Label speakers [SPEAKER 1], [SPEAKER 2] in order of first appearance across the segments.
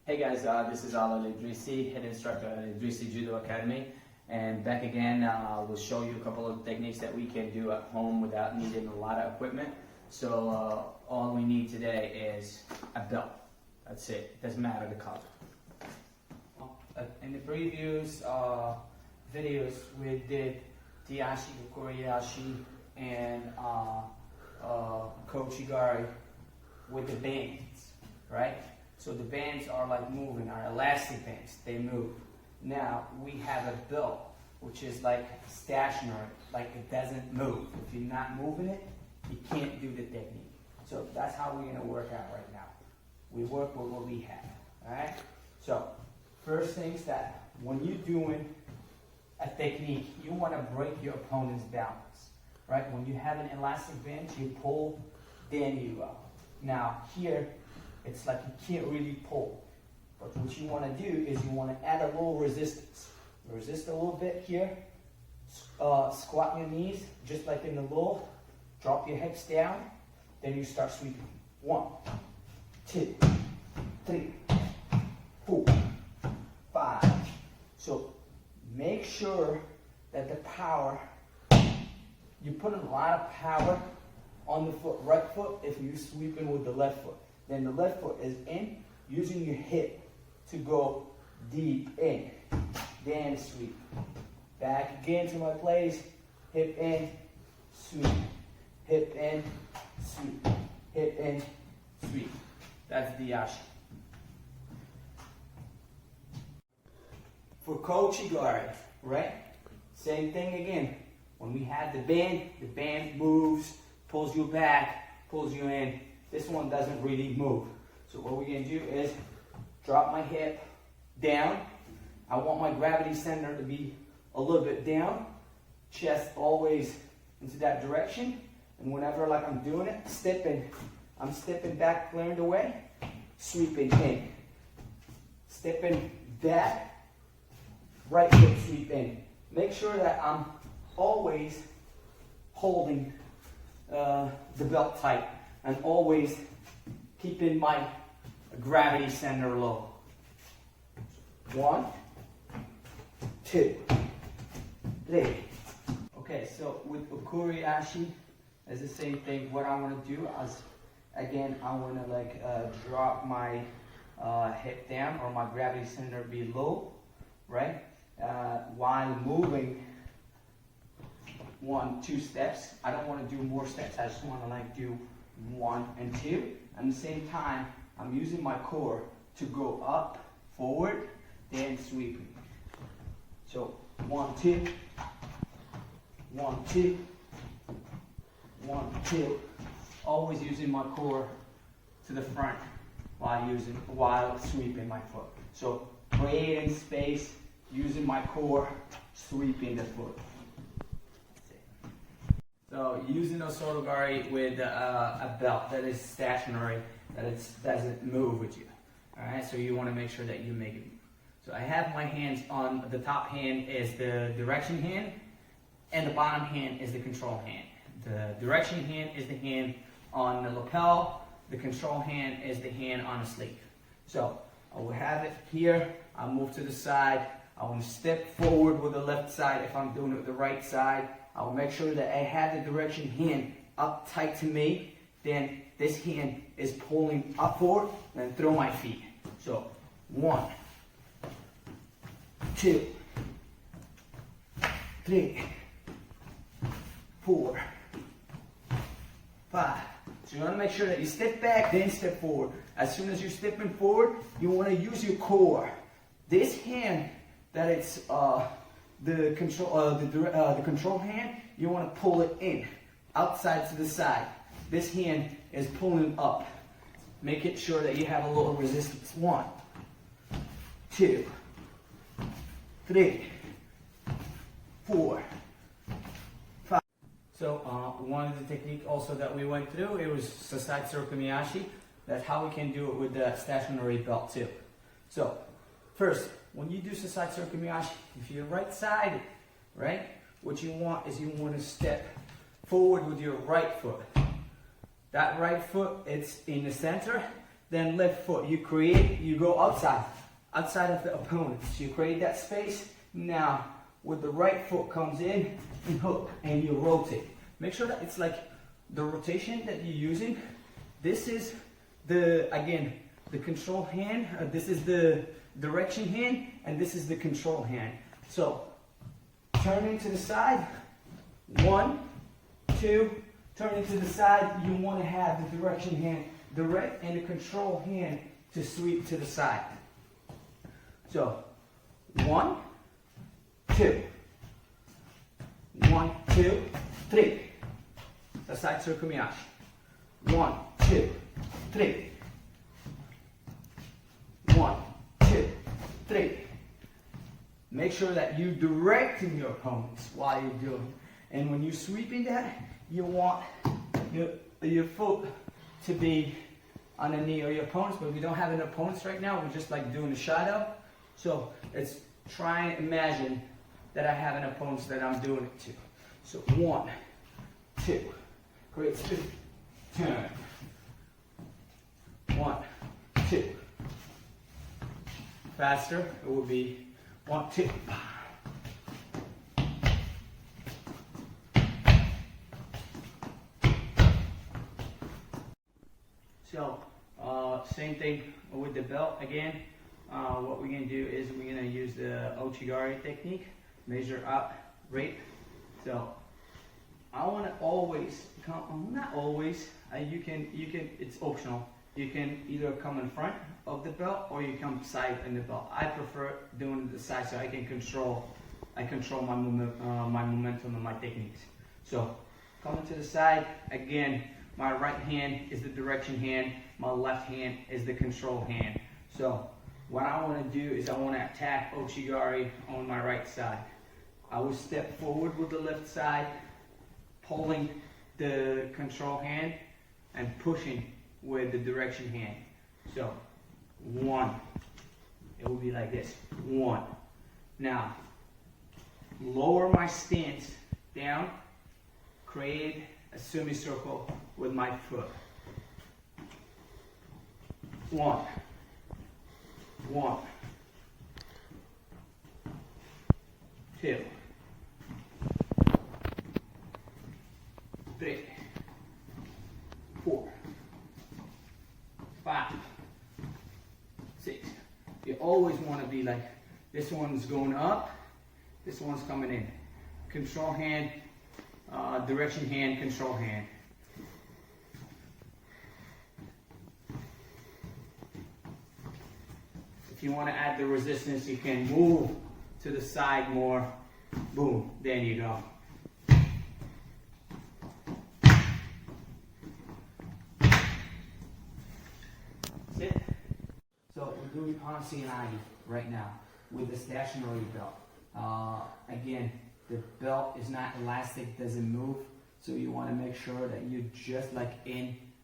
[SPEAKER 1] Hey guys, this is Alal Idrisi, head instructor at Idrisi Judo Academy, and back again. We'll show you a couple of techniques that we can do at home without needing a lot of equipment. So all we need today is a belt. That's it. It doesn't matter the color. In the previous videos, we did Diashi, Koriyashi, and Kochigari with the bands, right? So the bands are like moving, are elastic bands, they move. Now we have a belt, which is like stationary, like it doesn't move. If you're not moving it, you can't do the technique. So that's how we're gonna work out right now. We work with what we have, all right? So first things that when you're doing a technique, you wanna break your opponent's balance, right? When you have an elastic band, you pull, then you go. Now here, it's like you can't really pull. But what you want to do is you want to add a little resistance. Resist a little bit here. Squat your knees, just like in the low. Drop your hips down. Then you start sweeping. 1, 2, 3, 4, 5. So make sure that the power, you put a lot of power on the foot, right foot, if you're sweeping with the left foot. Then the left foot is in, using your hip to go deep in. Then sweep. Back again to my place. Hip in, sweep. Hip in, sweep. Hip in, sweep. That's the Diashi. For Kochigari, right? Same thing again. When we have the band moves, pulls you back, pulls you in. This one doesn't really move. So what we're going to do is drop my hip down. I want my gravity center to be a little bit down. Chest always into that direction. And whenever like I'm doing it, I'm stepping back, clearing the way, sweeping in. Stepping back, right foot sweep in. Make sure that I'm always holding the belt tight. And always keeping my gravity center low. 1, 2, 3. Okay, so with Ukuriashi, it's the same thing. What I want to do is, again, I want to like drop my hip down or my gravity center below, right? While moving 1, 2 steps. I don't want to do more steps. I just want to like do 1 and 2. At the same time, I'm using my core to go up, forward, then sweeping. So 1, 2, 1, 2, 1, 2. Always using my core to the front while sweeping my foot. So creating space, using my core, sweeping the foot. So using a Sotogari with a belt that is stationary, that it doesn't move with you. Alright, so you want to make sure that you make it move. So I have my hands on, the top hand is the direction hand, and the bottom hand is the control hand. The direction hand is the hand on the lapel, the control hand is the hand on the sleeve. So I will have it here, I'll move to the side, I want to step forward with the left side if I'm doing it with the right side. I will make sure that I have the direction hand up tight to me. Then this hand is pulling up forward and throw my feet. So 1, 2, 3, 4, 5. So you want to make sure that you step back, then step forward. As soon as you're stepping forward, you want to use your core. This hand that it's the control hand, you want to pull it in, outside to the side. This hand is pulling up. Make it sure that you have a little resistance. 1, 2, 3, 4, 5. So one of the technique also that we went through, it was Sasai Tsurukumiyashi. That's how we can do it with the stationary belt too. So first, when you do Sasai Tsurukumiyashi, if you're right sided, right, what you want is you want to step forward with your right foot. That right foot, it's in the center. then left foot. You go outside of the opponent. So you create that space. Now, with the right foot comes in and hook, and you rotate. Make sure that it's like the rotation that you're using. This is the control hand. This is the direction hand, and this is the control hand. So, turning to the side, 1, 2, turning to the side, you want to have the direction hand direct and the control hand to sweep to the side. So, 1, 2, 1, 2, 3. The side circle miyashi. 1, 2, 3. 1, 2, 3. Make sure that you're directing your opponents while you're doing. And when you're sweeping that, you want your foot to be on the knee or your opponents, but we don't have any opponents right now. We're just like doing a shadow. So let's try and imagine that I have an opponent that I'm doing it to. So 1, 2, great spin, turn. 1, 2. Faster, it will be 1, 2. So, same thing with the belt again. What we're going to do is we're going to use the Ochigari technique, measure up, rape. So, I want to always come, not always, you can, it's optional. You can either come in front of the belt or you come side in the belt. I prefer doing the side so I can control my momentum and my techniques. So, coming to the side, again, my right hand is the direction hand, my left hand is the control hand. So, what I want to do is I want to attack Ochigari on my right side. I will step forward with the left side, pulling the control hand and pushing with the direction hand. So, 1. It will be like this. 1. Now, lower my stance down, create a semicircle with my foot. 1. 1. 2. 3. 4. 5. 6. You always want to be like, this one's going up, this one's coming in. Control hand, direction hand, control hand. If you want to add the resistance, you can move to the side more. Boom, there you go. Sit. So we're doing Hansi-Nagi right now with the stationary belt. Again, the belt is not elastic, doesn't move. So you want to make sure that you're just like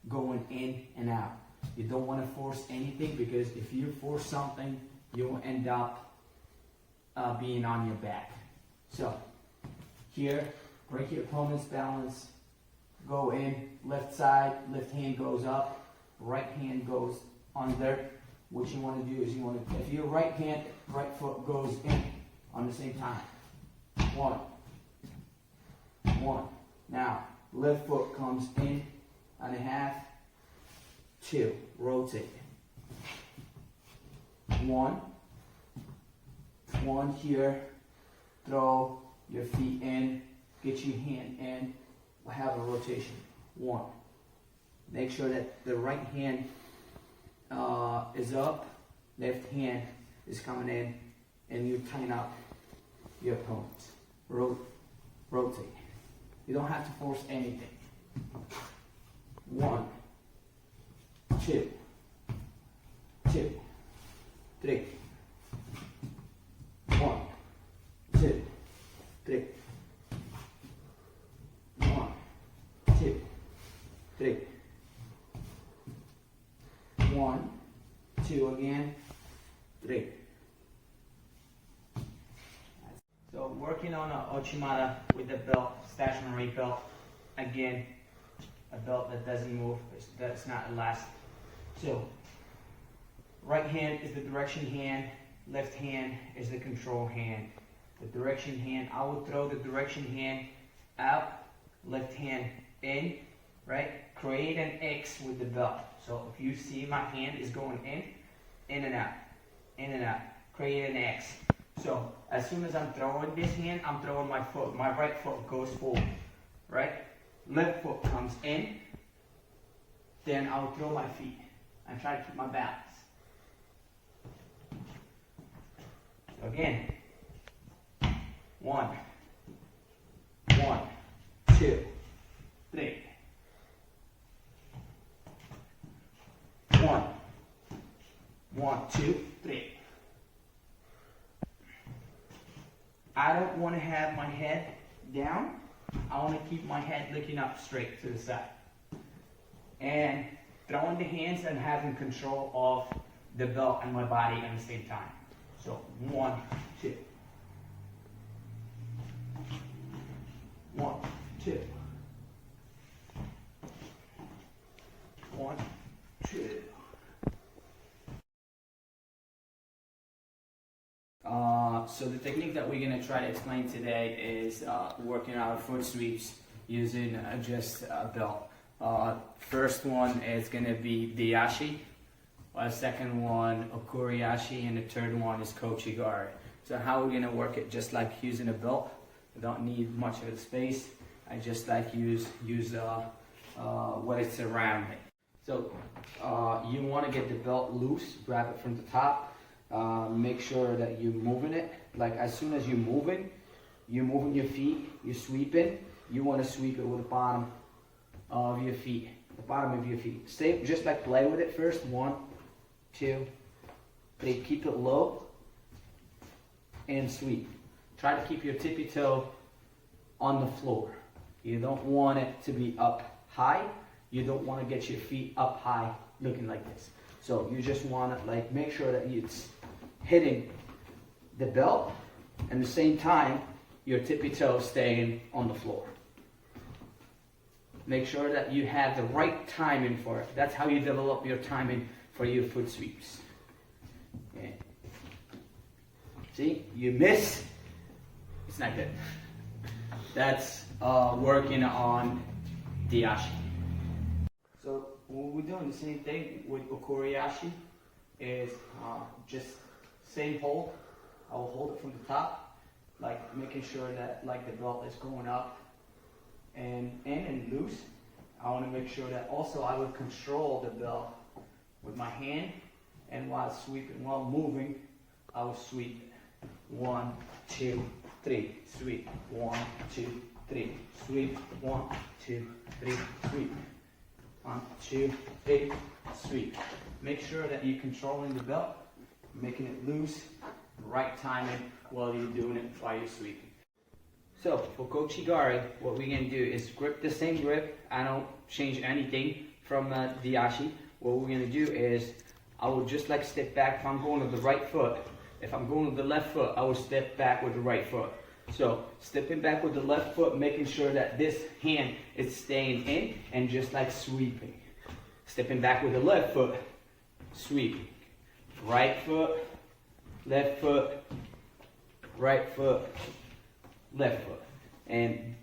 [SPEAKER 1] going in and out. You don't want to force anything, because if you force something, you'll end up being on your back. So here, break your opponent's balance, go in, left side, left hand goes up, right hand goes under. What you want to do is if your right foot goes in on the same time. 1, 1. Now, left foot comes in and a half. 2, rotate. 1, 1 here, throw your feet in, get your hand in, have a rotation. 1. Make sure that the right hand is up, left hand is coming in, and you tighten up your opponents. Rotate. You don't have to force anything. 1, 2, 2, 3, 1, 2, 3, 1, 2, 3, 1, 2 again, 3. So working on an Ochimata with the belt, stationary belt, again, a belt that doesn't move, that's not elastic. So right hand is the direction hand, left hand is the control hand. The direction hand, I will throw the direction hand out, left hand in, right? Create an X with the belt. So if you see my hand is going in and out, in and out. Create an X. So as soon as I'm throwing this hand, I'm throwing my foot. My right foot goes forward, right? Left foot comes in, then I'll throw my feet. I try to keep my balance. So again, 1, 2, 3. 1, 2, 3. I don't want to have my head down. I want to keep my head looking up straight to the side. And throwing the hands and having control of the belt and my body at the same time. So 1, 2. 1, 2. 1, 2. So the technique that we're going to try to explain today is working our foot sweeps using just a belt. First one is going to be Diashi, second one Okuriashi, and the third one is Kochigari. So how we're going to work it just like using a belt. I don't need much of the space. I just like use what is around me. So you want to get the belt loose, grab it from the top. Make sure that you're moving it. Like as soon as you're moving your feet, you're sweeping. You want to sweep it with the bottom of your feet, the bottom of your feet. Stay, just like play with it first. 1, 2, 3. Keep it low and sweep. Try to keep your tippy toe on the floor. You don't want it to be up high. You don't want to get your feet up high looking like this. So you just want to like make sure that it's hitting the belt and at the same time your tippy toe staying on the floor. Make sure that you have the right timing for it. That's how you develop your timing for your foot sweeps. Okay. See, you miss, it's not good. That's working on Diashi. So what we're doing the same thing with Okuriashi is just same hold. I will hold it from the top, like making sure that like the belt is going up and in and loose. I want to make sure that also I would control the belt with my hand, and while sweeping, while moving, I will sweep. 1, 2, 3, sweep. 1, 2, 3, sweep. 1, 2, 3, sweep. 1, 2, 3, sweep. Make sure that you're controlling the belt, making it loose, right timing while you're doing it while you're sweeping. So for Kochigari, what we're going to do is grip the same grip. I don't change anything from Diashi. What we're going to do is I will just like step back. If I'm going with the right foot, if I'm going with the left foot, I will step back with the right foot. So stepping back with the left foot, making sure that this hand is staying in and just like sweeping. Stepping back with the left foot, sweeping. Right foot, left foot, right foot, left foot. And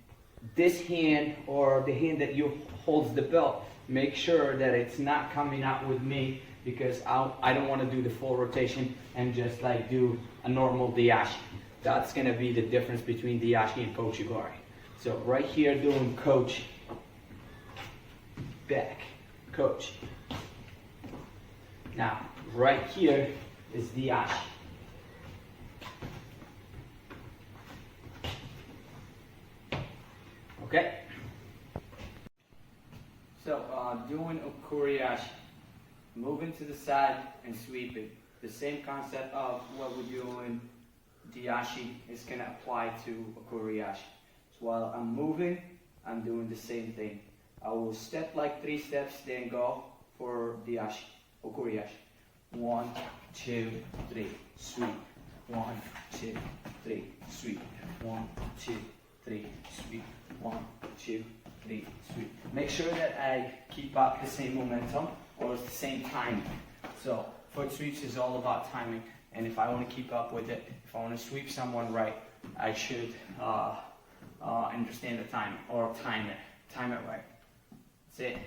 [SPEAKER 1] this hand, or the hand that you holds the belt, make sure that it's not coming out with me, because I don't want to do the full rotation and just like do a normal Diashi. That's going to be the difference between Diashi and Kochigari. So right here doing coach, back, coach. Now right here is Diashi. Okay? So doing Okuriashi, moving to the side and sweeping. The same concept of what we're doing Diashi is going to apply to Okuriashi. So while I'm moving, I'm doing the same thing. I will step like 3 steps, then go for Diashi, Okuriashi. 1, 2, 3, sweep. 1, 2, 3, sweep. 1, 2, 3, sweep. 1, 2, 3, sweep. Make sure that I keep up the same momentum or the same time. So Foot sweeps is all about timing, and if I want to keep up with it, if I want to sweep someone right, I should understand the time, or time it right. That's it.